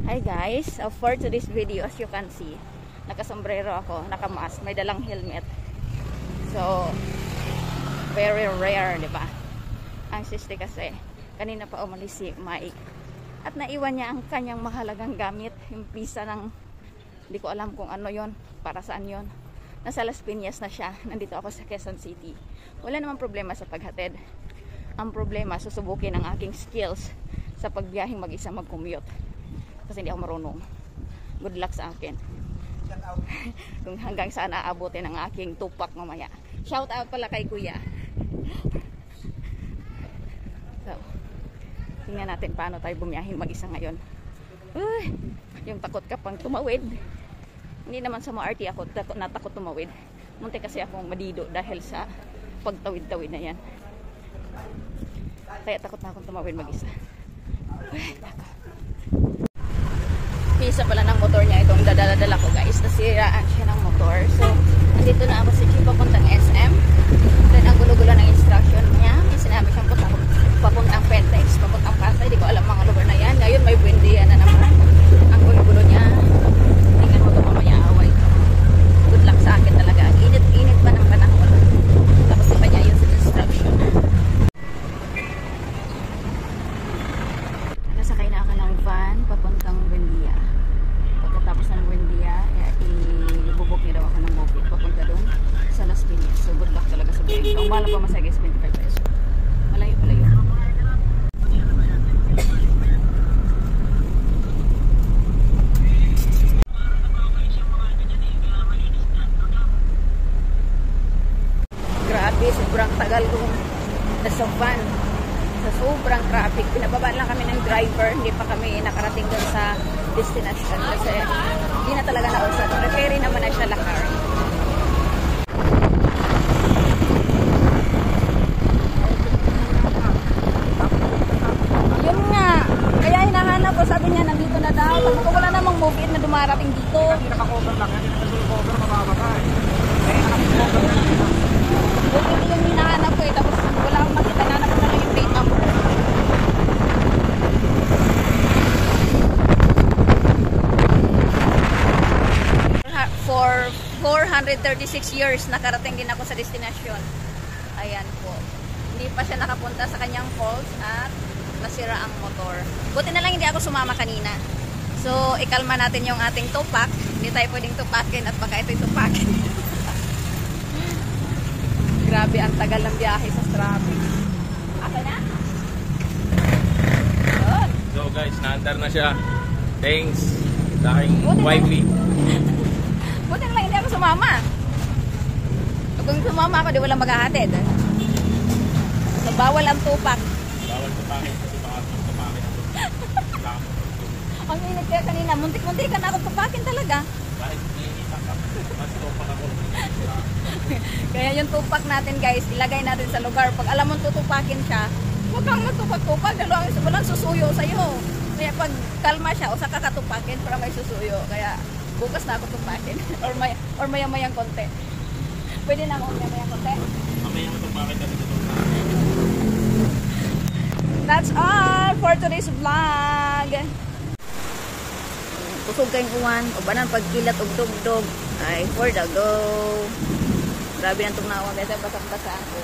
Hi guys, for today's video, as you can see, nakasombrero ako, nakamask, may dalang helmet. So, very rare, di ba? Ang siste kasi, kanina pa umalis si Mike. At naiwan niya ang kanyang mahalagang gamit, yung visa ng, hindi ko alam kung ano yon, para saan yon. Nasa Las Piñas na siya, nandito ako sa Quezon City. Wala namang problema sa paghatid. Ang problema, susubukin ang aking skills sa pagbiyahing mag-isa mag-commute. Kasi hindi ako marunong. Good luck sa akin. Kung hanggang saan aabutin ang aking tupak mamaya. Shout out pala kay Kuya. So, tingnan natin paano tayo bumiyahin mag-isa ngayon. Yung takot ka pang tumawid. Hindi naman sa MRT ako natakot tumawid. Munti kasi akong madido dahil sa pagtawid-tawid na yan. Kaya takot na akong tumawid mag-isa. Pisa pala ng motor niya itong dadala-dala ko guys. Nasiraan siya ng motor. So, nandito na ako sa Chief papuntang SM. Then, ang gulo-gulo ng instruction niya. May sinabi siyang papuntang Pentex, papuntang Pasay. Hindi ko alam mga lugar na yan. Ngayon, may Buendia na naman. Ang gulo-gulo niya. Tingnan mo ito mamaya away. Good luck sa akin talaga. Init-init pa ng panahon. Tapos iba niya yun sa instruction. Nasakay na ako ng van papuntang Buendia. Pagkatapos ng Buendia, ibubok niya daw ako ng moped papunta doon sa Las Piñas. So good luck talaga sa biyahe. Ang mahal pa masaya guys, 25 pesos. Malayo pala yun. Grabe, sobrang tagal kong nasa van. Sa sobrang traffic, pinababa lang kami ng driver, hindi pa kami nakarating doon sa destination kasi hindi na talaga nausap. Referee naman na siya lakar. Yun nga, kaya hinahanap ko, sabi niya nandito na daw. Sabi ko wala namang movie na dumarating dito. Hindi naka-cover lang, hindi naka-cover, mababa eh. Kaya naka-cover lang. Ito yung hinahanap ko eh, tapos wala akong makita, nanap ko na lang yung plate number. For 436 years, nakarating din ako sa destination. Ayan po. Hindi pa siya nakapunta sa kanyang falls at nasira ang motor. Buti na lang hindi ako sumama kanina. So, ikalma natin yung ating tupak. Hindi tayo pwedeng tupakin at baka ito'y tupakin. Grabe, ang tagal ng biyahe sa traffic. Okay na? Good. So guys, naandar na siya. Thanks sa aking wifey. Buti na lang hindi ako sumama. Kung sumama ako, di walang maghahatid. So, bawal ang tupak. Bawal tupakin kasi baka tupakin ako. Ang init kaya kanina, muntik-muntik ka na ako tupakin talaga. Kahit iinita ka, mas tupak ako. Kaya yung tupak natin guys, ilagay natin sa lugar. Pag alam mong tutupakin siya, huwag kang magtupak-tupak. Walang susuyo sa'yo. Kaya pag kalma siya, o saka katupakin para may susuyo. Kaya bukas na ako tupakin. or maya-mayang konti. Pwede na ako maya-mayang konti. Mamaya mo tupakin kasi ito. That's all for today's vlog. Kusog kayong uwan, o banan pagkilat og dugdog ay for the go. Grabe ang tugnawa guys, basang-basaan ko.